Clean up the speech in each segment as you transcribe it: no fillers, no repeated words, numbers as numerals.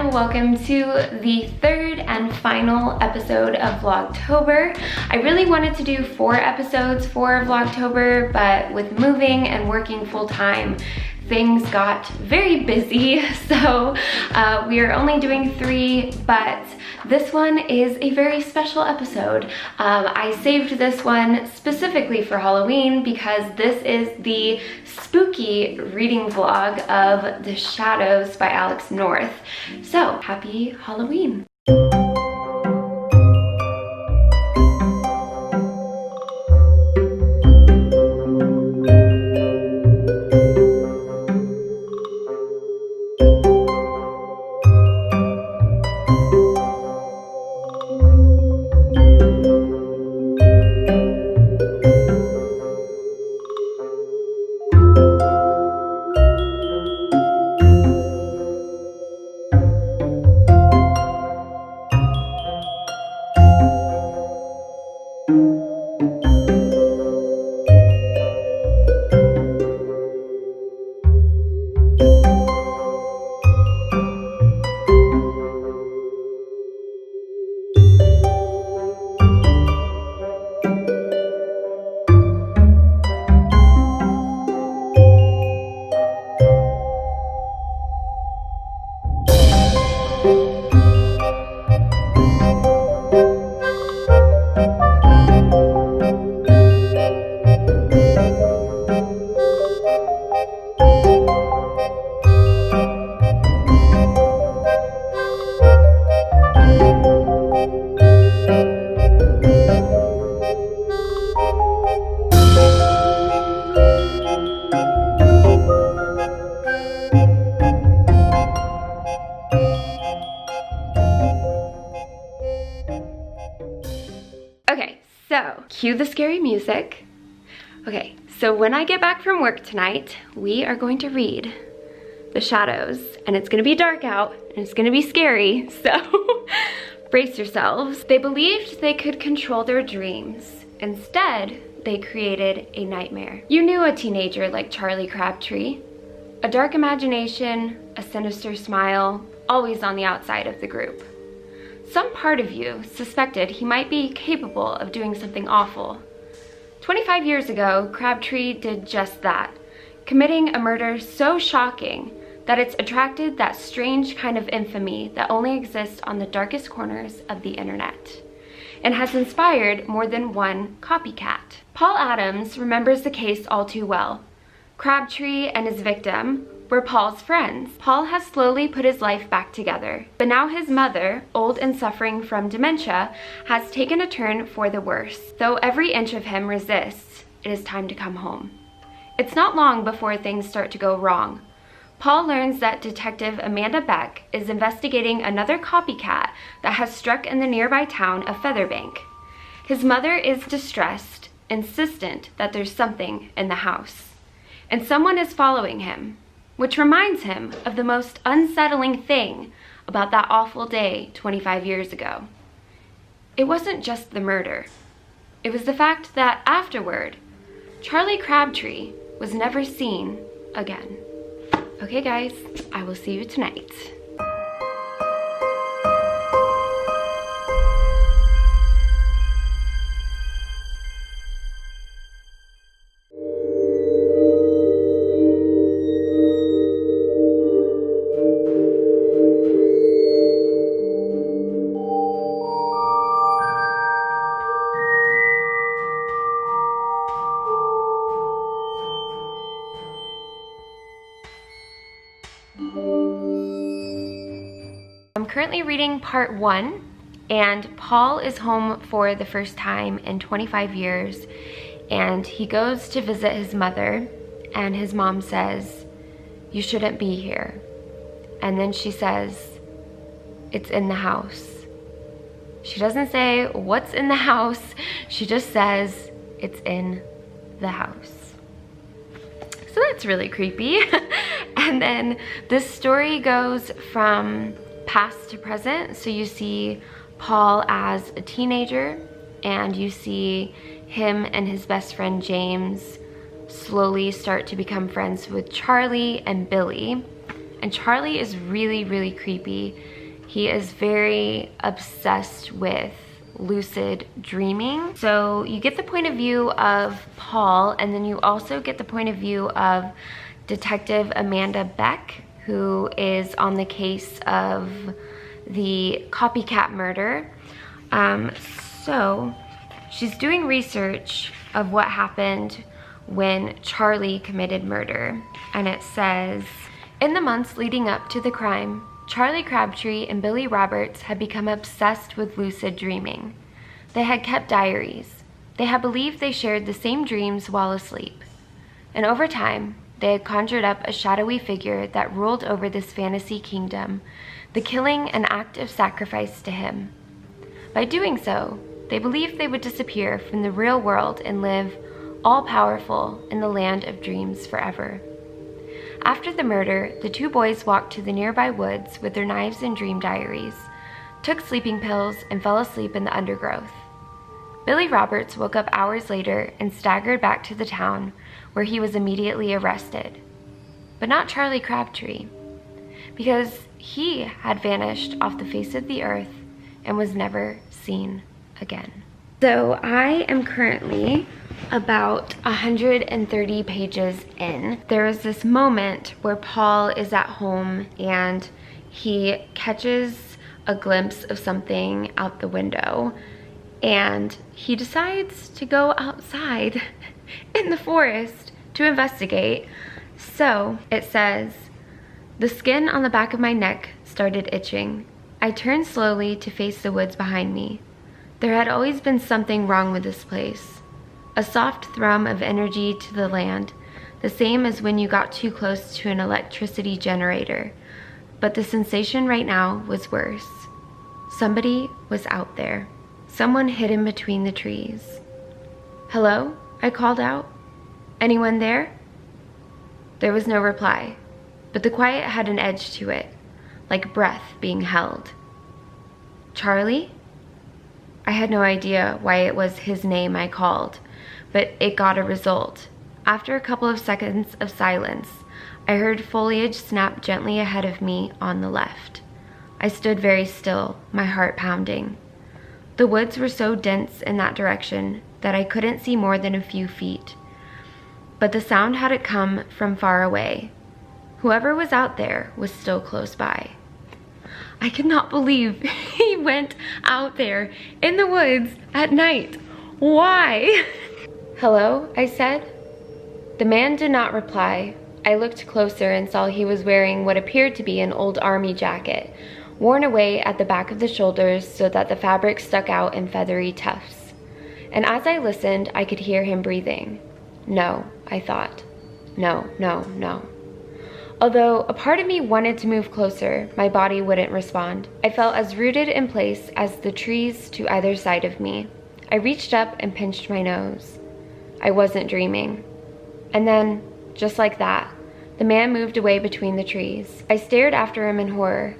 and welcome to the third and final episode of Vlogtober. I really wanted to do 4 episodes for Vlogtober, but with moving and working full-time, things got very busy, so we are only doing 3, but this one is a very special episode. I saved this one specifically for Halloween because this is the spooky reading vlog of The Shadows by Alex North. So, happy Halloween! Okay, so cue the scary music. Okay, so when I get back from work tonight, we are going to read The Shadows, and it's gonna be dark out, and it's gonna be scary, so brace yourselves. They believed they could control their dreams. Instead, they created a nightmare. You knew a teenager like Charlie Crabtree. A dark imagination, a sinister smile, always on the outside of the group. Some part of you suspected he might be capable of doing something awful. 25 years ago, Crabtree did just that, committing a murder so shocking that it's attracted that strange kind of infamy that only exists on the darkest corners of the internet, and has inspired more than one copycat. Paul Adams remembers the case all too well. Crabtree and his victim were Paul's friends. Paul has slowly put his life back together, but now his mother, old and suffering from dementia, has taken a turn for the worse. Though every inch of him resists, it is time to come home. It's not long before things start to go wrong. Paul learns that Detective Amanda Beck is investigating another copycat that has struck in the nearby town of Featherbank. His mother is distressed, insistent that there's something in the house, and someone is following him, which reminds him of the most unsettling thing about that awful day 25 years ago. It wasn't just the murder. It was the fact that afterward, Charlie Crabtree was never seen again. Okay guys, I will see you tonight. I'm currently reading part 1, and Paul is home for the first time in 25 years, and he goes to visit his mother, and his mom says, "You shouldn't be here." And then she says, "It's in the house." She doesn't say what's in the house, she just says, "It's in the house." So that's really creepy. And then this story goes from past to present. So you see Paul as a teenager, and you see him and his best friend James slowly start to become friends with Charlie and Billy. And Charlie is really, really creepy. He is very obsessed with lucid dreaming. So you get the point of view of Paul, and then you also get the point of view of Detective Amanda Beck, who is on the case of the copycat murder. So she's doing research of what happened when Charlie committed murder. And it says, in the months leading up to the crime, Charlie Crabtree and Billy Roberts had become obsessed with lucid dreaming. They had kept diaries. They had believed they shared the same dreams while asleep. And over time, they had conjured up a shadowy figure that ruled over this fantasy kingdom, the killing an act of sacrifice to him. By doing so, they believed they would disappear from the real world and live all-powerful in the land of dreams forever. After the murder, the two boys walked to the nearby woods with their knives and dream diaries, took sleeping pills, and fell asleep in the undergrowth. Billy Roberts woke up hours later and staggered back to the town, where he was immediately arrested. But not Charlie Crabtree, because he had vanished off the face of the earth and was never seen again. So I am currently about 130 pages in. There is this moment where Paul is at home and he catches a glimpse of something out the window, and he decides to go outside in the forest to investigate. So it says, the skin on the back of my neck started itching. I turned slowly to face the woods behind me. There had always been something wrong with this place. A soft thrum of energy to the land, the same as when you got too close to an electricity generator. But the sensation right now was worse. Somebody was out there. Someone hidden between the trees. Hello? I called out. Anyone there? There was no reply, but the quiet had an edge to it, like breath being held. Charlie? I had no idea why it was his name I called, but it got a result. After a couple of seconds of silence, I heard foliage snap gently ahead of me on the left. I stood very still, my heart pounding. The woods were so dense in that direction that I couldn't see more than a few feet. But the sound hadn't come from far away. Whoever was out there was still close by. I could not believe he went out there in the woods at night. Why? Hello, I said. The man did not reply. I looked closer and saw he was wearing what appeared to be an old army jacket, worn away at the back of the shoulders so that the fabric stuck out in feathery tufts. And as I listened, I could hear him breathing. No, I thought. No, no, no. Although a part of me wanted to move closer, my body wouldn't respond. I felt as rooted in place as the trees to either side of me. I reached up and pinched my nose. I wasn't dreaming. And then, just like that, the man moved away between the trees. I stared after him in horror,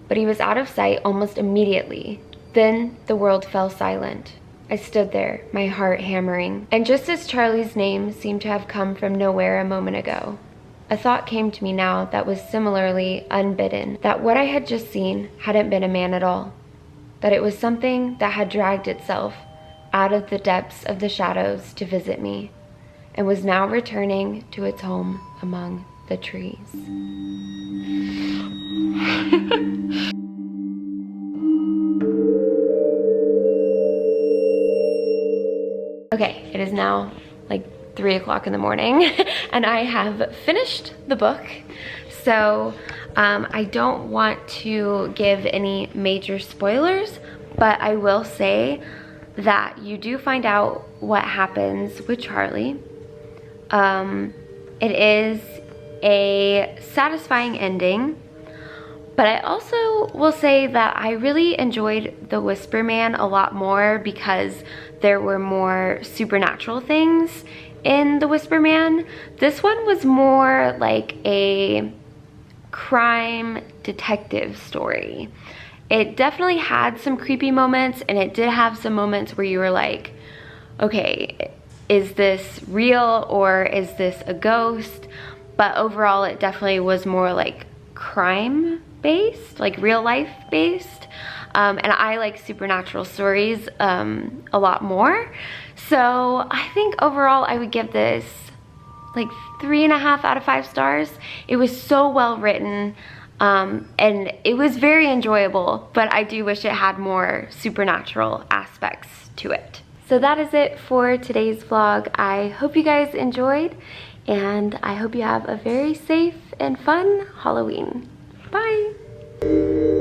but he was out of sight almost immediately. Then the world fell silent. I stood there, my heart hammering. And just as Charlie's name seemed to have come from nowhere a moment ago, a thought came to me now that was similarly unbidden, that what I had just seen hadn't been a man at all, that it was something that had dragged itself out of the depths of the shadows to visit me, and was now returning to its home among the trees. Okay, it is now like 3 o'clock in the morning and I have finished the book. So I don't want to give any major spoilers, but I will say that you do find out what happens with Charlie. It is a satisfying ending, but I also will say that I really enjoyed The Whisper Man a lot more because there were more supernatural things in The Whisper Man. This one was more like a crime detective story. It definitely had some creepy moments, and it did have some moments where you were like, okay, is this real or is this a ghost? But overall, it definitely was more like crime based, like real life based. And I like supernatural stories a lot more. So I think overall I would give this like 3.5 out of 5 stars. It was so well written, and it was very enjoyable, but I do wish it had more supernatural aspects to it. So that is it for today's vlog. I hope you guys enjoyed, and I hope you have a very safe and fun Halloween. Bye!